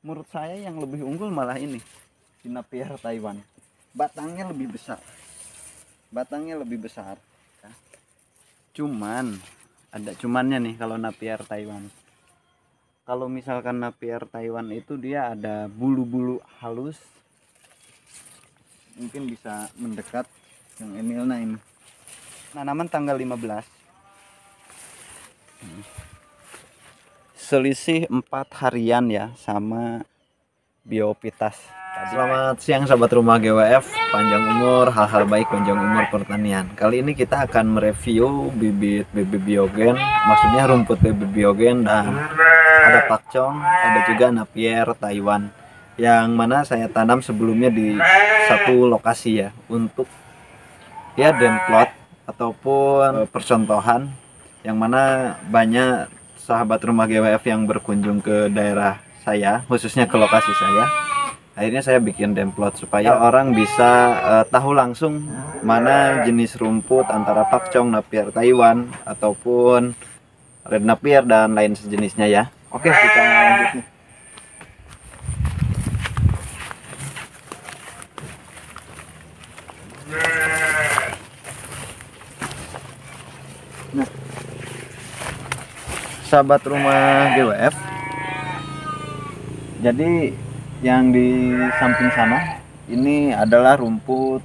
menurut saya yang lebih unggul malah ini, si Napier Taiwan. Batangnya lebih besar. Batangnya lebih besar. Cuman ada cumannya nih kalau Napier Taiwan. Kalau misalkan Napier Taiwan itu dia ada bulu-bulu halus. Mungkin bisa mendekat yang Emilna ini. Tanaman tanggal 15. Selisih 4 harian ya sama Biopitas. Selamat siang sahabat rumah GWF, panjang umur, hal-hal baik panjang umur pertanian. Kali ini kita akan mereview bibit baby biogen, maksudnya rumput baby biogen, dan ada pakcong, ada juga Napier Taiwan yang mana saya tanam sebelumnya di satu lokasi ya, untuk ya demplot ataupun percontohan, yang mana banyak sahabat rumah GWF yang berkunjung ke daerah saya, khususnya ke lokasi saya. Akhirnya saya bikin demplot supaya orang bisa tahu langsung mana jenis rumput antara pakcong, Napier Taiwan ataupun red Napier dan lain sejenisnya ya. Oke, kita lanjut nih. Nah, sahabat rumah GWF, jadi yang di samping sana ini adalah rumput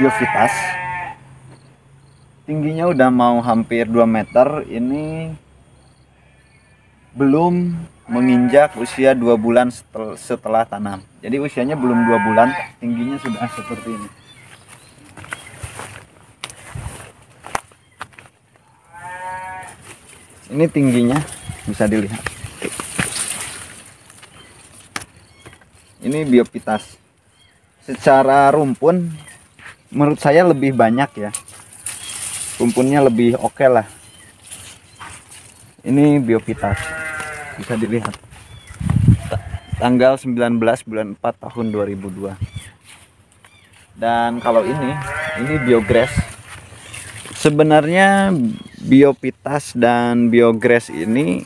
Biovitas. Tingginya udah mau hampir 2 meter. Ini belum menginjak usia 2 bulan setelah tanam. Jadi usianya belum 2 bulan, tingginya sudah seperti ini. Ini tingginya bisa dilihat. Ini Biovitas. Secara rumpun menurut saya lebih banyak ya. Rumpunnya lebih oke lah. Ini Biovitas. Bisa dilihat. Tanggal 19 bulan 4 tahun 2002. Dan kalau ini Biogres. Sebenarnya Biovitas dan Biogres ini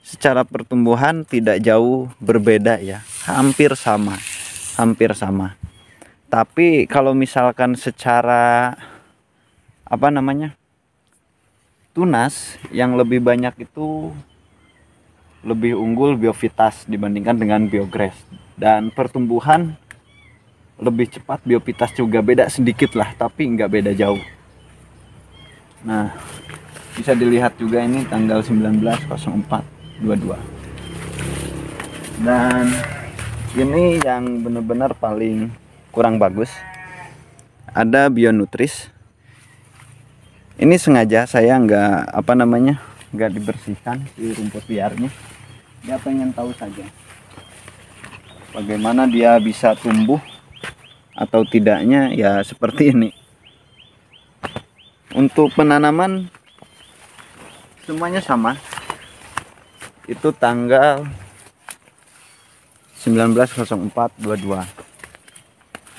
secara pertumbuhan tidak jauh berbeda ya, hampir sama. Tapi kalau misalkan secara tunas, yang lebih banyak itu lebih unggul Biovitas dibandingkan dengan Biogres, dan pertumbuhan lebih cepat Biovitas juga, beda sedikit lah tapi nggak beda jauh. Nah, bisa dilihat juga ini tanggal 19/04/22. Dan ini yang benar-benar paling kurang bagus, ada Bionutris. Ini sengaja saya nggak dibersihkan si rumput liarnya. Dia pengen tahu saja bagaimana dia bisa tumbuh atau tidaknya ya, seperti ini. Untuk penanaman semuanya sama. Itu tanggal 19/04/22.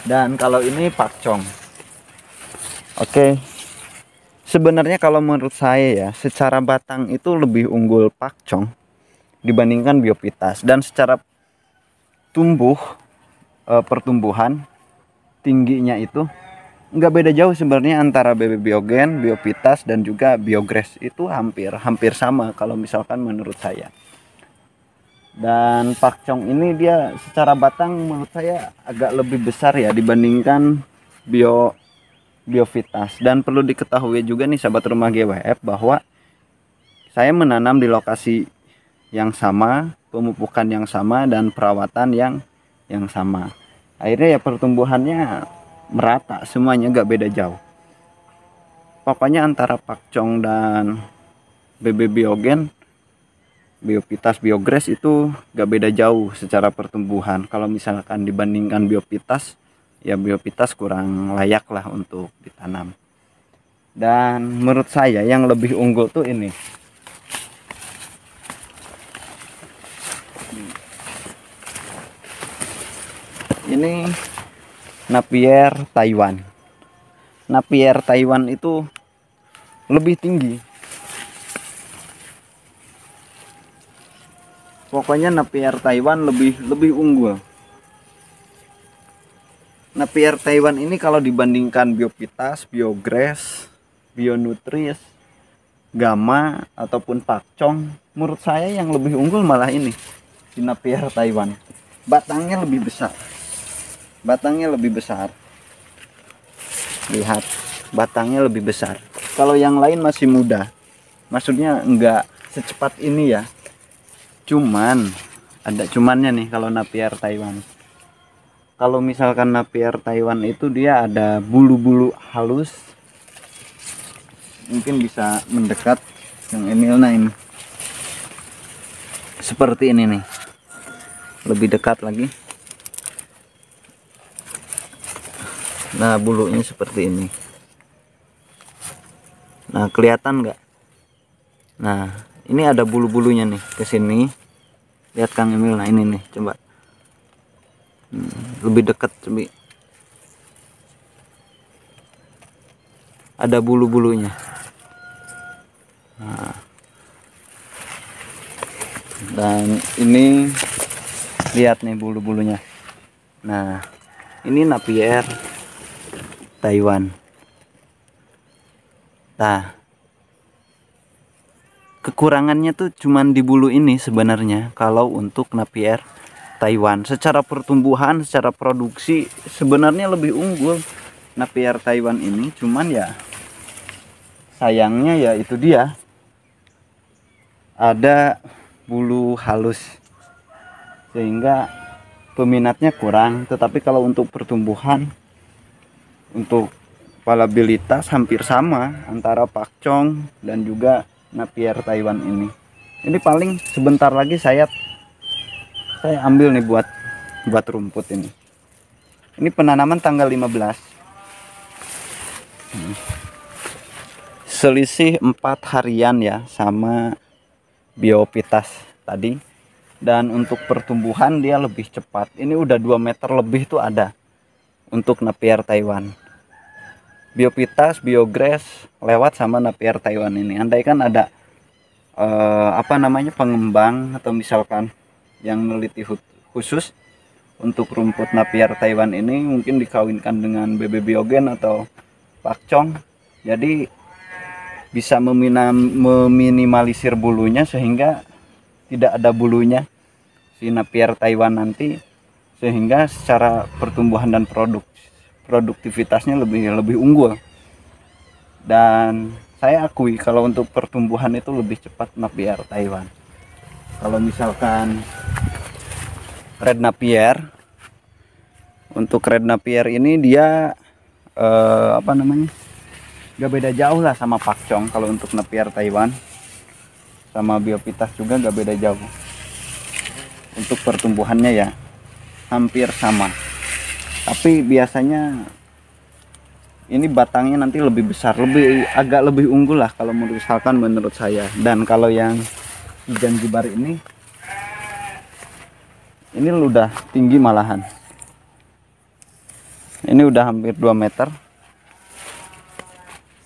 Dan kalau ini pakcong. Oke. Sebenarnya kalau menurut saya ya, secara batang itu lebih unggul pakcong dibandingkan Biovitas, dan secara pertumbuhan tingginya itu nggak beda jauh sebenarnya antara baby biogen, Biovitas dan juga Biogres. Itu hampir sama kalau misalkan menurut saya. Dan pakcong ini dia secara batang menurut saya agak lebih besar ya dibandingkan Biovitas. Dan perlu diketahui juga nih sahabat rumah GWF, bahwa saya menanam di lokasi yang sama, pemupukan yang sama, dan perawatan yang sama. Akhirnya ya pertumbuhannya merata, semuanya gak beda jauh. Pokoknya antara pakcong dan baby biogen, Biovitas, Biogres itu gak beda jauh secara pertumbuhan. Kalau misalkan dibandingkan Biovitas, ya Biovitas kurang layak lah untuk ditanam. Dan menurut saya yang lebih unggul tuh ini. Ini Napier Taiwan. Napier Taiwan itu lebih tinggi. Pokoknya Napier Taiwan lebih unggul. Napier Taiwan ini kalau dibandingkan Biovitas, Biograss, Bionutris, Gamma ataupun Pakcong, menurut saya yang lebih unggul malah ini, si Napier Taiwan. Batangnya lebih besar. Batangnya lebih besar. Lihat, batangnya lebih besar. Kalau yang lain masih muda. Maksudnya enggak secepat ini ya. Cuman ada cumannya nih kalau Napier Taiwan. Kalau misalkan Napier Taiwan itu dia ada bulu-bulu halus. Mungkin bisa mendekat yang Emilna ini. Seperti ini nih. Lebih dekat lagi. Nah, bulunya seperti ini. Nah, kelihatan nggak? Nah, ini ada bulu-bulunya nih ke sini. Lihat Kang Emil, nah ini nih, coba. Lebih dekat, coba. Ada bulu-bulunya. Nah. Dan ini lihat nih bulu-bulunya. Nah, ini Napier Taiwan. Nah, kekurangannya tuh cuman di bulu ini sebenarnya kalau untuk Napier Taiwan. Secara pertumbuhan, secara produksi sebenarnya lebih unggul Napier Taiwan ini, cuman ya sayangnya ya itu dia. Ada bulu halus sehingga peminatnya kurang, tetapi kalau untuk pertumbuhan, untuk palabilitas hampir sama antara Pakcong dan juga Napier Taiwan ini. Ini paling sebentar lagi saya ambil nih buat rumput ini. Ini penanaman tanggal 15. Selisih 4 harian ya sama Biovitas tadi. Dan untuk pertumbuhan dia lebih cepat. Ini udah 2 meter lebih tuh ada untuk Napier Taiwan. Biovitas, Biograss lewat sama Napier Taiwan ini. Andaikan ada pengembang atau misalkan yang meneliti khusus untuk rumput Napier Taiwan ini, mungkin dikawinkan dengan BB Biogen atau Pakcong, jadi bisa meminimalisir bulunya sehingga tidak ada bulunya si Napier Taiwan nanti, sehingga secara pertumbuhan dan produktivitasnya lebih unggul. Dan saya akui kalau untuk pertumbuhan itu lebih cepat Napier Taiwan. Kalau misalkan Red Napier, untuk Red Napier ini dia gak beda jauh lah sama Pakcong. Kalau untuk Napier Taiwan sama Biovitas juga gak beda jauh. Untuk pertumbuhannya ya hampir sama, tapi biasanya ini batangnya nanti lebih besar, agak lebih unggul lah kalau misalkan menurut saya. Dan kalau yang Zanzibar ini udah tinggi malahan. Ini udah hampir 2 meter.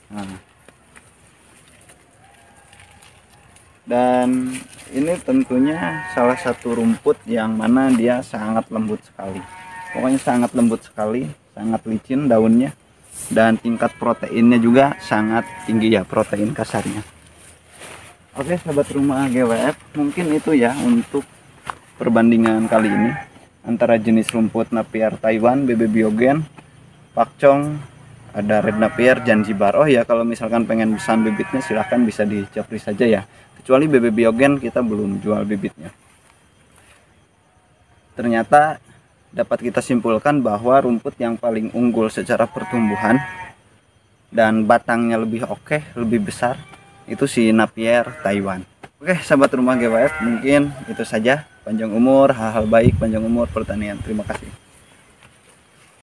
Nah. Dan ini tentunya salah satu rumput yang mana dia sangat lembut sekali. Pokoknya sangat lembut sekali, sangat licin daunnya. Dan tingkat proteinnya juga sangat tinggi ya, protein kasarnya. Oke sahabat rumah GWF, mungkin itu ya untuk perbandingan kali ini antara jenis rumput Napier Taiwan, BB Biogen, Pakcong, ada Red Napier, Zanzibar. Oh ya, kalau misalkan pengen pesan bibitnya silahkan bisa di japri saja ya. Kecuali BB Biogen kita belum jual bibitnya. Ternyata dapat kita simpulkan bahwa rumput yang paling unggul secara pertumbuhan dan batangnya lebih oke, lebih besar, itu si Napier Taiwan. Oke sahabat rumah GWF, mungkin itu saja. Panjang umur, hal-hal baik, panjang umur pertanian. Terima kasih.